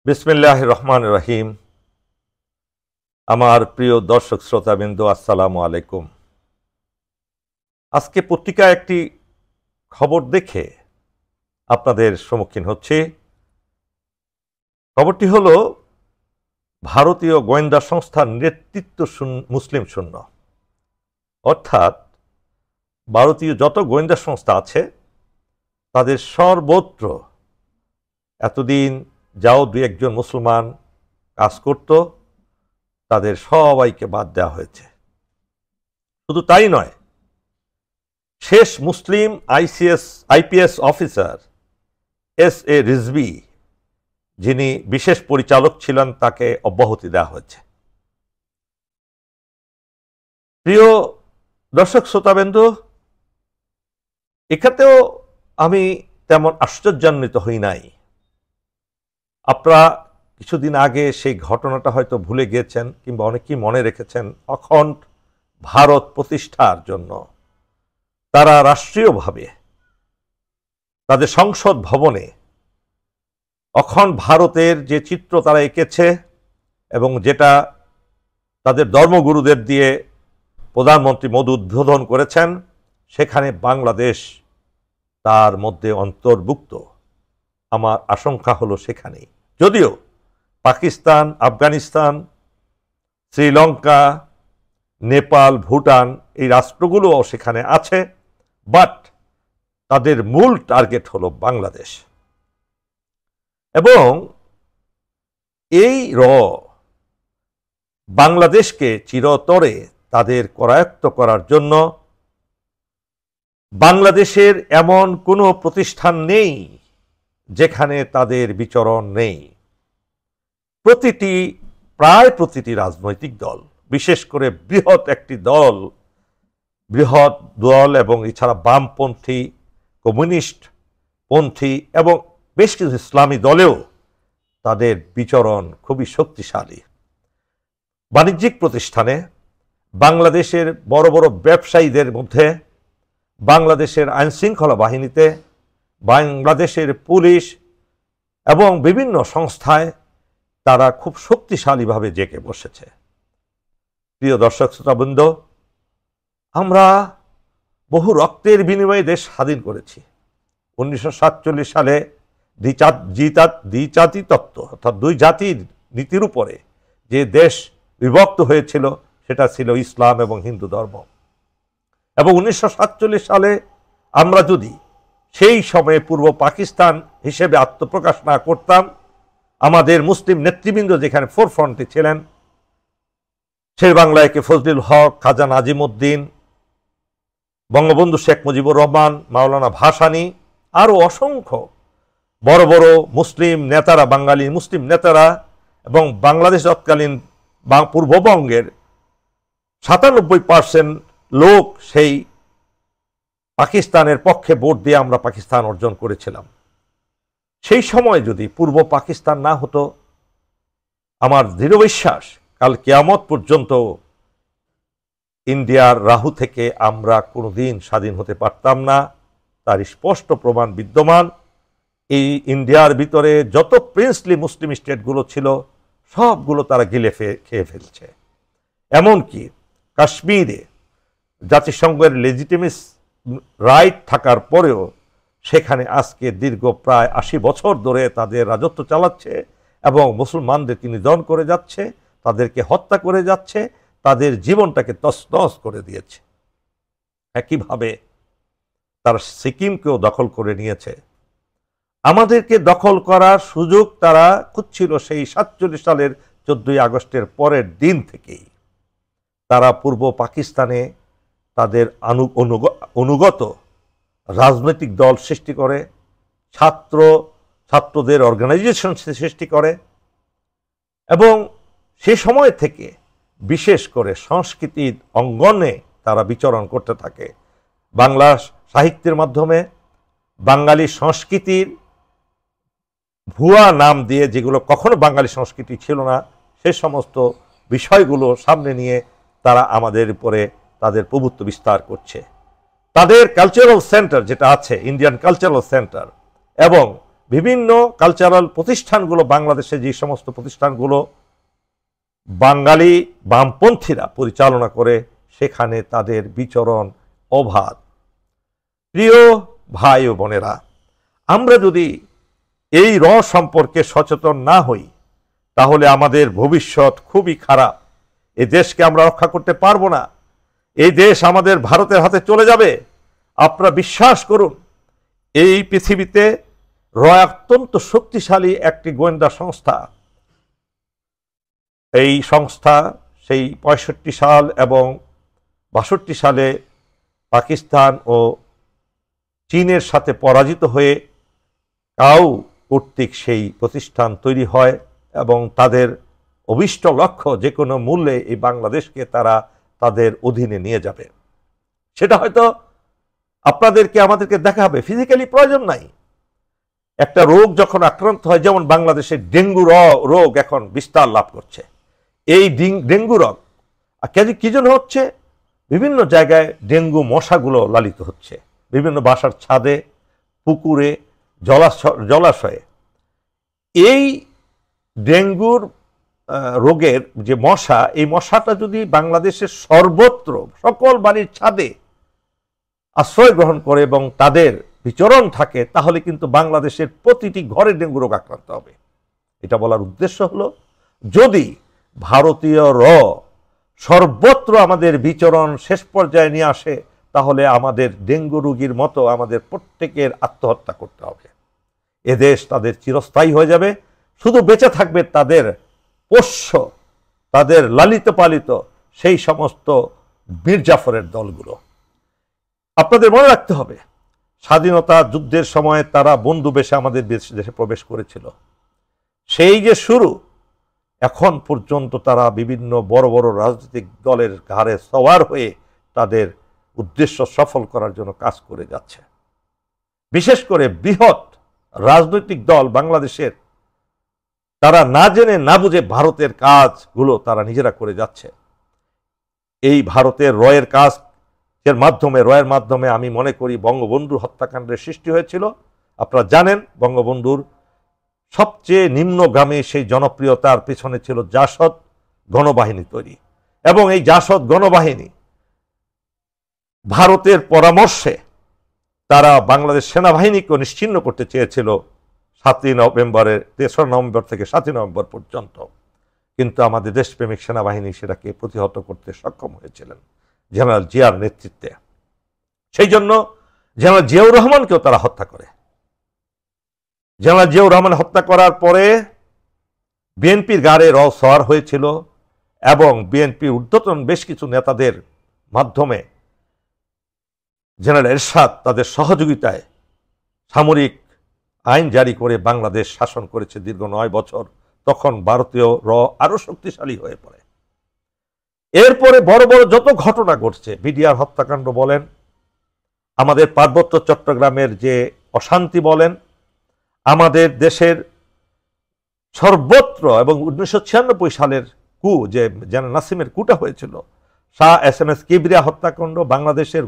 বিসমিল্লাহির রহমানির রহিম। আমার প্রিয় দর্শক শ্রোতাবৃন্দ, আসসালামু আলাইকুম। আজকে পত্রিকায় একটি খবর দেখে আপনাদের সম্মুখীন হচ্ছে। খবরটি হলো ভারতীয় গোয়েন্দা সংস্থার নেতৃত্ব মুসলিম শূন্য। অর্থাৎ ভারতীয় যত গোয়েন্দা সংস্থা আছে তাদের সর্বত্র এতদিন যাও দুই একজন মুসলমান কাজ করত, তাদের সবাইকে বাদ দেওয়া হয়েছে। শুধু তাই নয়, শেষ মুসলিম আইপিএস অফিসার এস.এ. রিজভী, যিনি বিশেষ পরিচালক ছিলেন, তাকে অব্যাহতি দেওয়া হয়েছে। প্রিয় দর্শক শ্রোতাবৃন্দ, এখানেও আমি তেমন আশ্চর্যান্বিত হই নাই। আপনারা কিছুদিন আগে সেই ঘটনাটা হয়তো ভুলে গিয়েছেন কিংবা অনেকেই মনে রেখেছেন। অখণ্ড ভারত প্রতিষ্ঠার জন্য তারা রাষ্ট্রীয়ভাবে তাদের সংসদ ভবনে অখণ্ড ভারতের যে চিত্র তারা এঁকেছে এবং যেটা তাদের ধর্মগুরুদের দিয়ে প্রধানমন্ত্রী মোদি উদ্বোধন করেছেন, সেখানে বাংলাদেশ তার মধ্যে অন্তর্ভুক্ত। আমার আশঙ্কা হলো সেখানেই, যদিও পাকিস্তান, আফগানিস্তান, শ্রীলঙ্কা, নেপাল, ভুটান এই রাষ্ট্রগুলোও সেখানে আছে, বাট তাদের মূল টার্গেট হলো বাংলাদেশ। এবং এই বাংলাদেশকে চিরতরে তাদের করায়ত্ত করার জন্য বাংলাদেশের এমন কোনো প্রতিষ্ঠান নেই যেখানে তাদের বিচরণ নেই। প্রায় প্রতিটি রাজনৈতিক দল, বিশেষ করে বৃহৎ দল এবং এছাড়া বামপন্থী, কমিউনিস্ট পন্থী এবং বেশ কিছু ইসলামী দলেও তাদের বিচরণ খুবই শক্তিশালী। বাণিজ্যিক প্রতিষ্ঠানে, বাংলাদেশের বড় বড় ব্যবসায়ীদের মধ্যে, বাংলাদেশের আইনশৃঙ্খলা বাহিনীতে, বাংলাদেশের পুলিশ এবং বিভিন্ন সংস্থায় তারা খুব শক্তিশালীভাবে জেগে বসেছে। প্রিয় দর্শক শ্রোতাবৃন্দ, আমরা বহু রক্তের বিনিময়ে দেশ স্বাধীন করেছি। 1947 সালে দ্বিজাতি তত্ত্ব অর্থাৎ দুই জাতির নীতির উপরে যে দেশ বিভক্ত হয়েছিল সেটা ছিল ইসলাম এবং হিন্দু ধর্ম। এবং 1947 সালে আমরা যদি সেই সময়ে পূর্ব পাকিস্তান হিসেবে আত্মপ্রকাশ না করতাম, আমাদের মুসলিম নেতৃবৃন্দ যেখানে ফোরফ্রন্টে ছিলেন, শের বাংলায় ফজলুল হক, খাজা নাজিমউদ্দিন, বঙ্গবন্ধু শেখ মুজিবুর রহমান, মাওলানা ভাসানী, আরও অসংখ্য বড় বড় মুসলিম নেতারা, বাঙালি মুসলিম নেতারা এবং বাংলাদেশ তৎকালীন পূর্ববঙ্গের 97% লোক সেই পাকিস্তানের পক্ষে ভোট দিয়ে আমরা পাকিস্তান অর্জন করেছিলাম। সেই সময় যদি পূর্ব পাকিস্তান না হতো, আমার দৃঢ় বিশ্বাস কাল কিয়ামত পর্যন্ত ইন্ডিয়ার রাহু থেকে আমরা কোনোদিন স্বাধীন হতে পারতাম না। তার স্পষ্ট প্রমাণ বিদ্যমান। এই ইন্ডিয়ার ভিতরে যত প্রিন্সলি মুসলিম স্টেটগুলো ছিল সবগুলো তারা গিলে খেয়ে ফেলছে। এমনকি কাশ্মীরে জাতিসংঘের লেজিটিমেট রাইট থাকার পরেও সেখানে আজকে দীর্ঘ প্রায় 80 বছর ধরে তাদের রাজত্ব চালাচ্ছে এবং মুসলমানদেরকে নিধন করে যাচ্ছে, তাদেরকে হত্যা করে যাচ্ছে, তাদের জীবনটাকে তছনছ করে দিয়েছে। একইভাবে তারা সিকিমকেও দখল করে নিয়েছে। আমাদেরকে দখল করার সুযোগ তারা খুঁজছিল সেই 47 সালের 14ই আগস্টের পরের দিন থেকেই। তারা পূর্ব পাকিস্তানে তাদের অনুগত রাজনৈতিক দল সৃষ্টি করে, ছাত্রদের অর্গানাইজেশন সৃষ্টি করে এবং সে সময় থেকে বিশেষ করে সংস্কৃতির অঙ্গনে তারা বিচরণ করতে থাকে। বাংলা সাহিত্যের মাধ্যমে বাঙালি সংস্কৃতির ভুয়া নাম দিয়ে, যেগুলো কখনো বাঙালি সংস্কৃতি ছিল না, সে সমস্ত বিষয়গুলো সামনে নিয়ে তারা আমাদের উপরে তাদের প্রভুত্ব বিস্তার করছে। তাদের কালচারাল সেন্টার যেটা আছে, ইন্ডিয়ান কালচারাল সেন্টার এবং বিভিন্ন কালচারাল প্রতিষ্ঠানগুলো বাংলাদেশে যে সমস্ত প্রতিষ্ঠানগুলো বাঙালি বামপন্থীরা পরিচালনা করে, সেখানে তাদের বিচরণ অবাধ। প্রিয় ভাই ও বোনেরা, আমরা যদি এই সম্পর্কে সচেতন না হই তাহলে আমাদের ভবিষ্যৎ খুবই খারাপ। এই দেশকে আমরা রক্ষা করতে পারবো না। এই দেশ আমাদের ভারতের হাতে চলে যাবে। আপনারা বিশ্বাস করুন, এই পৃথিবীতে অত্যন্ত শক্তিশালী একটি গোয়েন্দা সংস্থা। এই সংস্থা সেই 65 সাল এবং 62 সালে পাকিস্তান ও চীনের সাথে পরাজিত হয়ে কাউ কর্তৃক সেই প্রতিষ্ঠান তৈরি হয় এবং তাদের অভিষ্ট লক্ষ্য যে কোনো মূল্যে এই বাংলাদেশকে তারা তাদের অধীনে নিয়ে যাবে। সেটা হয়তো আপনাদেরকে আমাদেরকে দেখা হবে, ফিজিক্যালি প্রয়োজন নাই। একটা রোগ যখন আক্রান্ত হয়, যেমন বাংলাদেশে ডেঙ্গু রোগ এখন বিস্তার লাভ করছে। এই ডেঙ্গু রোগ কি জন্য হচ্ছে? বিভিন্ন জায়গায় ডেঙ্গু মশাগুলো লালিত হচ্ছে, বিভিন্ন বাসার ছাদে, পুকুরে, জলাশয়ে। এই ডেঙ্গুর রোগের যে মশা, এই মশাটা যদি বাংলাদেশের সর্বত্র সকল বাড়ির ছাদে আশ্রয় গ্রহণ করে এবং তাদের বিচরণ থাকে, তাহলে কিন্তু বাংলাদেশের প্রতিটি ঘরে ডেঙ্গু রোগ আক্রান্ত হবে। এটা বলার উদ্দেশ্য হলো, যদি ভারতীয় সর্বত্র আমাদের বিচরণ শেষ পর্যায়ে নিয়ে আসে, তাহলে আমাদের ডেঙ্গু রোগীর মতো আমাদের প্রত্যেকের আত্মহত্যা করতে হবে। এদেশ তাদের চিরস্থায়ী হয়ে যাবে। শুধু বেঁচে থাকবে তাদের পোষ্য, তাদের লালিত পালিত সেই সমস্ত মির্জাফরের দলগুলো। আপনাদের মনে রাখতে হবে, স্বাধীনতা যুদ্ধের সময় তারা বন্ধু বেশে আমাদের দেশে প্রবেশ করেছিল। সেই যে শুরু, এখন পর্যন্ত তারা বিভিন্ন বড় বড় রাজনৈতিক দলের ঘাড়ে সওয়ার হয়ে তাদের উদ্দেশ্য সফল করার জন্য কাজ করে যাচ্ছে। বিশেষ করে বৃহৎ রাজনৈতিক দল বাংলাদেশের, তারা না জেনে না বুঝে ভারতের কাজগুলো তারা নিজেরা করে যাচ্ছে। এই ভারতের রয়ের মাধ্যমে আমি মনে করি বঙ্গবন্ধু হত্যাকাণ্ডের সৃষ্টি হয়েছিল। আপনারা জানেন, বঙ্গবন্ধুর সবচেয়ে নিম্নগামী সেই জনপ্রিয়তার পেছনে ছিল জাসদ গণবাহিনী তৈরি, এবং এই জাসদ গণবাহিনী ভারতের পরামর্শে তারা বাংলাদেশ সেনাবাহিনীকে নিশ্চিহ্ন করতে চেয়েছিল 3 নভেম্বর থেকে 7 নভেম্বর পর্যন্ত। কিন্তু আমাদের দেশপ্রেমিক সেনাবাহিনী সেটাকে প্রতিহত করতে সক্ষম হয়েছিলেন জেনারেল জিয়ার নেতৃত্বে। সেই জন্য জেনারেল জিয়াউর রহমানকেও তারা হত্যা করে। জেনারেল জিয়াউর রহমান হত্যা করার পরে বিএনপির গাড়ে সওয়ার হয়েছিল এবং বিএনপির ঊর্ধ্বতন বেশ কিছু নেতাদের মাধ্যমে জেনারেল এরশাদ তাদের সহযোগিতায় সামরিক আইন জারি করে বাংলাদেশ শাসন করেছে দীর্ঘ 9 বছর। তখন ভারতীয় আরো শক্তিশালী হয়ে পড়ে। এরপরে বড় বড় যত ঘটনা ঘটছে, বিডিআর হত্যাকাণ্ড বলেন, আমাদের পার্বত্য চট্টগ্রামের যে অশান্তি বলেন, আমাদের দেশের সর্বত্র, এবং 1996 সালের যে জেনারেল নাসিমের কুটা হয়েছিল, শাহ SMS কিবরিয়া হত্যাকাণ্ড, বাংলাদেশের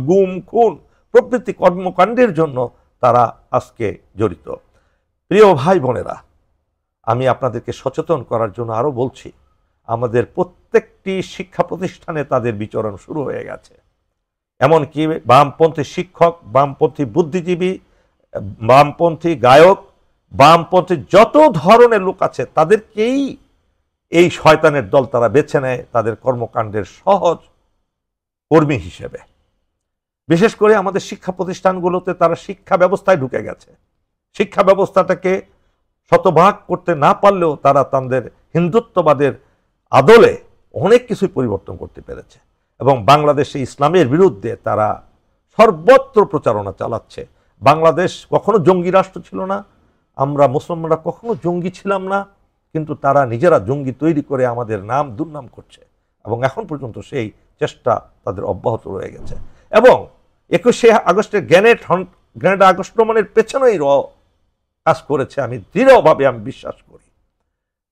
গুম খুন প্রভৃতি কর্মকাণ্ডের জন্য তারা আজকে জড়িত। প্রিয় ভাই বোনেরা, আমি আপনাদেরকে সচেতন করার জন্য আরো বলছি, আমাদের প্রত্যেকটি শিক্ষা প্রতিষ্ঠানে তাদের বিচরণ শুরু হয়ে গেছে। এমনকি বামপন্থী শিক্ষক, বামপন্থী বুদ্ধিজীবী, বামপন্থী গায়ক, বামপন্থী যত ধরনের লোক আছে, তাদেরকেই এই শয়তানের দল তারা বেছে নেয় তাদের কর্মকাণ্ডের সহজ কর্মী হিসেবে। বিশেষ করে আমাদের শিক্ষা প্রতিষ্ঠানগুলোতে তারা শিক্ষা ব্যবস্থায় ঢুকে গেছে। শিক্ষা ব্যবস্থাটাকে শতভাগ করতে না পারলেও তারা তাদের হিন্দুত্ববাদের আদলে অনেক কিছুই পরিবর্তন করতে পেরেছে, এবং বাংলাদেশে ইসলামের বিরুদ্ধে তারা সর্বত্র প্রচারণা চালাচ্ছে। বাংলাদেশ কখনো জঙ্গি রাষ্ট্র ছিল না, আমরা মুসলমানরা কখনো জঙ্গি ছিলাম না, কিন্তু তারা নিজেরা জঙ্গি তৈরি করে আমাদের নাম দুর্নাম করছে, এবং এখন পর্যন্ত সেই চেষ্টা তাদের অব্যাহত রয়ে গেছে। এবং 21শে আগস্টের গ্রেনেড আক্রমণের পেছনেই কাজ করেছে, আমি দৃঢ়ভাবে বিশ্বাস করি।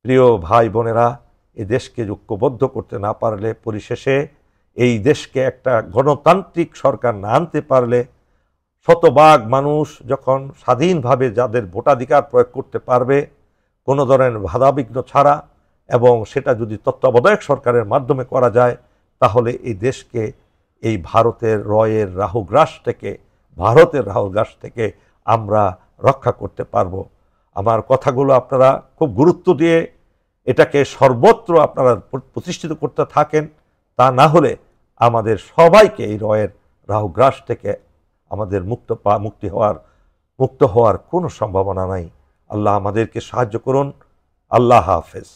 প্রিয় ভাই বোনেরা, এই দেশকে ঐক্যবদ্ধ করতে না পারলে, পরিশেষে এই দেশকে একটা গণতান্ত্রিক সরকার না আনতে পারলে, শতভাগ মানুষ যখন স্বাধীনভাবে যাদের ভোটাধিকার প্রয়োগ করতে পারবে কোনো ধরনের বাধাবিঘ্ন ছাড়া, এবং সেটা যদি তত্ত্বাবধায়ক সরকারের মাধ্যমে করা যায়, তাহলে এই দেশকে এই ভারতের রাহুগ্রাস থেকে আমরা রক্ষা করতে পারবো। আমার কথাগুলো আপনারা খুব গুরুত্ব দিয়ে এটাকে সর্বত্র আপনারা প্রতিষ্ঠিত করতে থাকেন। তা না হলে আমাদের সবাইকে এই রাহুগ্রাস থেকে আমাদের মুক্ত হওয়ার কোনো সম্ভাবনা নাই। আল্লাহ আমাদেরকে সাহায্য করুন। আল্লাহ হাফেজ।